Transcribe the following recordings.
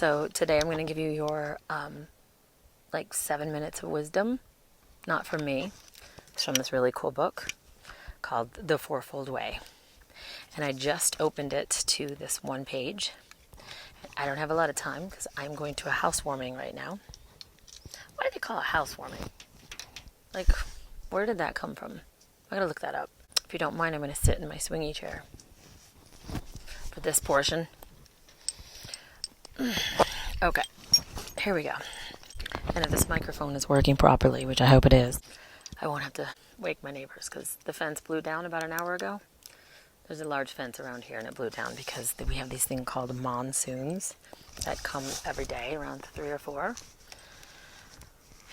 So today I'm going to give you your like 7 minutes of wisdom, not from me. It's from this really cool book called The Fourfold Way. And I just opened it to this one page. I don't have a lot of time because I'm going to a housewarming right now. Why do they call it housewarming? Like, where did that come from? I gotta look that up. If you don't mind, I'm going to sit in my swingy chair for this portion. Okay, here we go. And if this microphone is working properly, which I hope it is, I won't have to wake my neighbors because the fence blew down about an hour ago. There's a large fence around here and it blew down because we have these things called monsoons that come every day around 3 or 4.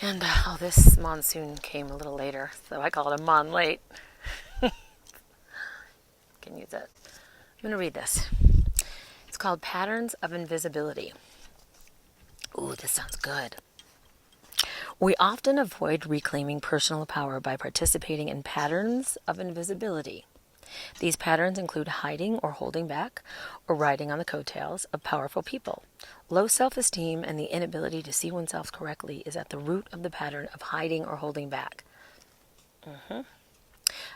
And this monsoon came a little later, so I call it a mon late. Can use it. I'm going to read this. It's called Patterns of Invisibility. Ooh, this sounds good. We often avoid reclaiming personal power by participating in patterns of invisibility. These patterns include hiding or holding back, or riding on the coattails of powerful people. Low self-esteem and the inability to see oneself correctly is at the root of the pattern of hiding or holding back.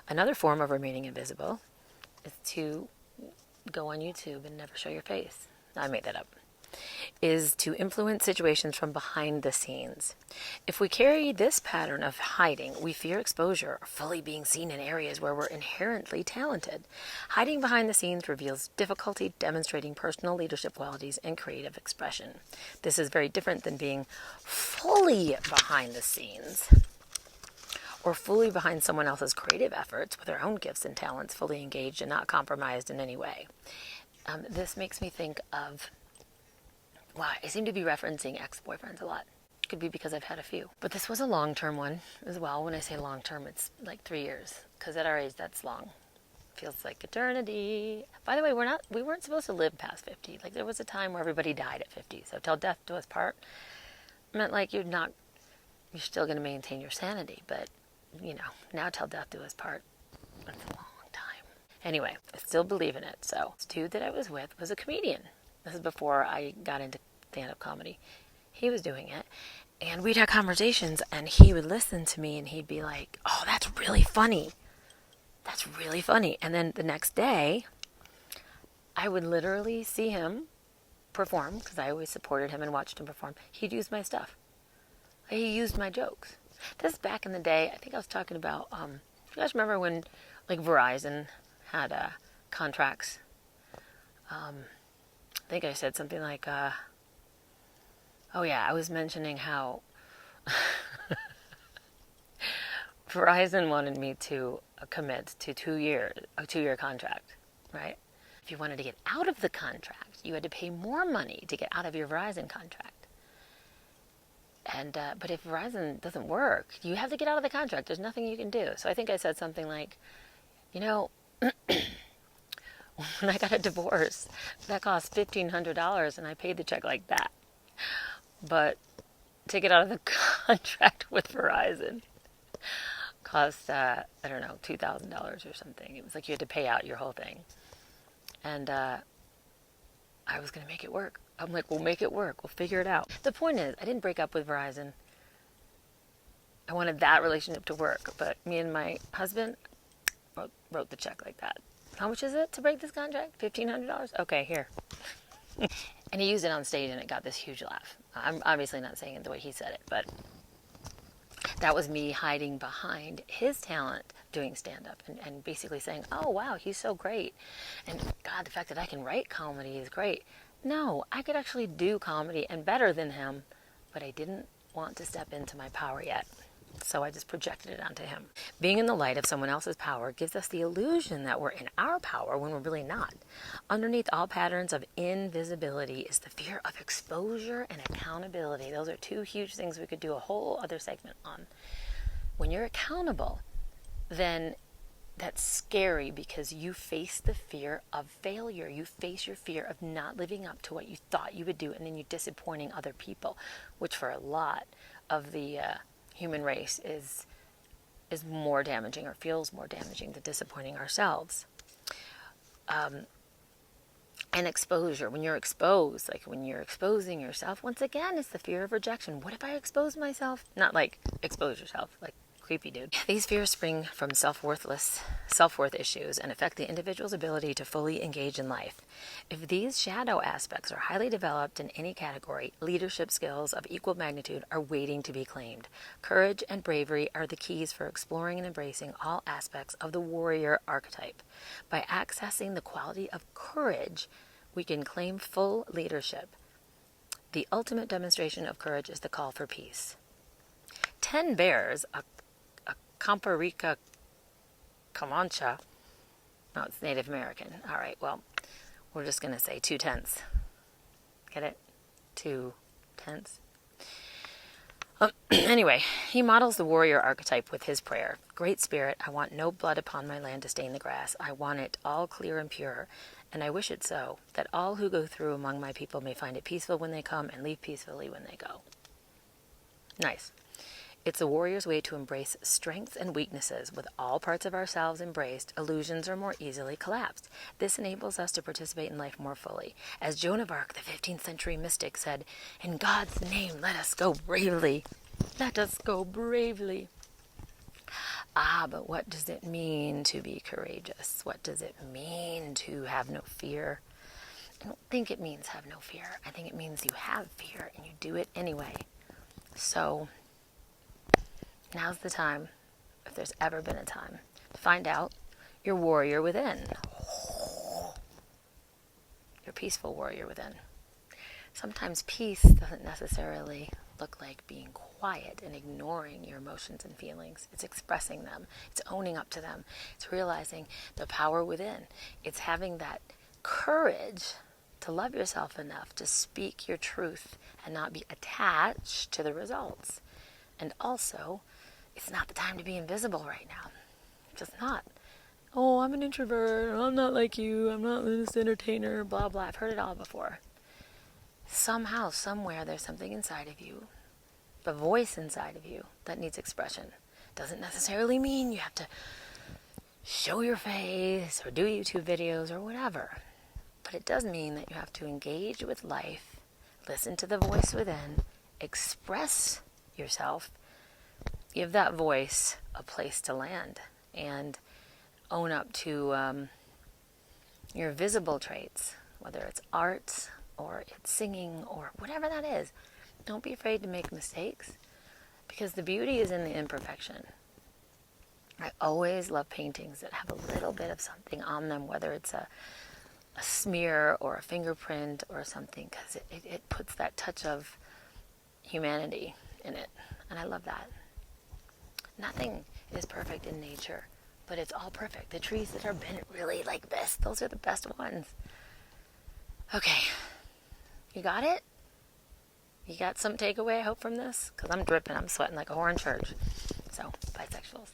Another form of remaining invisible is to go on YouTube and never show your face. I made that up. Is to influence situations from behind the scenes. If we carry this pattern of hiding, we fear exposure or fully being seen in areas where we're inherently talented. Hiding behind the scenes reveals difficulty demonstrating personal leadership qualities and creative expression. This is very different than being fully behind the scenes or fully behind someone else's creative efforts with their own gifts and talents, fully engaged and not compromised in any way. This makes me think of wow, I seem to be referencing ex-boyfriends a lot. Could be because I've had a few. But this was a long-term one as well. When I say long-term, it's like 3 years. Because at our age, that's long. Feels like eternity. By the way, we weren't supposed to live past 50. Like there was a time where everybody died at 50. So till death do us part meant like you're still going to maintain your sanity. But, now till death do us part, that's a long time. Anyway, I still believe in it. So this dude that I was with was a comedian. This is before I got into stand-up comedy. He was doing it. And we'd have conversations, and he would listen to me, and he'd be like, oh, that's really funny. That's really funny. And then the next day, I would literally see him perform, because I always supported him and watched him perform. He'd use my stuff. He used my jokes. This is back in the day. I think I was talking about, you guys remember when, like, Verizon had contracts? I think I said something like, I was mentioning how Verizon wanted me to commit to a 2-year contract, right? If you wanted to get out of the contract, you had to pay more money to get out of your Verizon contract. And but if Verizon doesn't work, you have to get out of the contract. There's nothing you can do. So I think I said something like, when I got a divorce, that cost $1,500 and I paid the check like that. But to get out of the contract with Verizon cost, $2,000 or something. It was like you had to pay out your whole thing. And I was going to make it work. I'm like, we'll make it work. We'll figure it out. The point is, I didn't break up with Verizon. I wanted that relationship to work. But me and my husband wrote the check like that. How much is it to break this contract? $1,500? Okay, here. And he used it on stage and it got this huge laugh. I'm obviously not saying it the way he said it, but that was me hiding behind his talent doing stand-up and basically saying, oh, wow, he's so great. And God, the fact that I can write comedy is great. No, I could actually do comedy and better than him, but I didn't want to step into my power yet. So I just projected it onto him. Being in the light of someone else's power gives us the illusion that we're in our power when we're really not. Underneath all patterns of invisibility is the fear of exposure and accountability. Those are two huge things we could do a whole other segment on. When you're accountable, then that's scary because you face the fear of failure. You face your fear of not living up to what you thought you would do, and then you're disappointing other people, which for a lot of the human race is more damaging or feels more damaging than disappointing ourselves. And exposure, when you're exposed, like when you're exposing yourself, once again, it's the fear of rejection. What if I expose myself? Not like expose yourself, like creepy dude. These fears spring from self-worth issues and affect the individual's ability to fully engage in life. If these shadow aspects are highly developed in any category, leadership skills of equal magnitude are waiting to be claimed. Courage and bravery are the keys for exploring and embracing all aspects of the warrior archetype. By accessing the quality of courage, we can claim full leadership. The ultimate demonstration of courage is the call for peace. 10 bears, a Camparica Comancha. No, it's Native American. All right, well, we're just going to say 2 tenths. Get it? 2 tenths. Anyway, he models the warrior archetype with his prayer. Great Spirit, I want no blood upon my land to stain the grass. I want it all clear and pure, and I wish it so, that all who go through among my people may find it peaceful when they come and leave peacefully when they go. Nice. It's a warrior's way to embrace strengths and weaknesses. With all parts of ourselves embraced, illusions are more easily collapsed. This enables us to participate in life more fully. As Joan of Arc, the 15th century mystic, said, "In God's name, let us go bravely. Let us go bravely." But what does it mean to be courageous? What does it mean to have no fear? I don't think it means have no fear. I think it means you have fear and you do it anyway. So now's the time, if there's ever been a time, to find out your warrior within. Your peaceful warrior within. Sometimes peace doesn't necessarily look like being quiet and ignoring your emotions and feelings. It's expressing them. It's owning up to them. It's realizing the power within. It's having that courage to love yourself enough to speak your truth and not be attached to the results. And also, it's not the time to be invisible right now. It's just not. Oh, I'm an introvert. I'm not like you. I'm not this entertainer. Blah, blah. I've heard it all before. Somehow, somewhere, there's something inside of you, the voice inside of you that needs expression. Doesn't necessarily mean you have to show your face or do YouTube videos or whatever. But it does mean that you have to engage with life, listen to the voice within, express yourself, give that voice a place to land, and own up to your visible traits, whether it's art or it's singing or whatever that is. Don't be afraid to make mistakes, because the beauty is in the imperfection. I always love paintings that have a little bit of something on them, whether it's a smear or a fingerprint or something, because it puts that touch of humanity in it, and I love that. Nothing is perfect in nature, but it's all perfect. The trees that are bent really like this, those are the best ones. Okay, you got it? You got some takeaway, I hope, from this? Because I'm dripping, I'm sweating like a whore in church. So, bisexuals.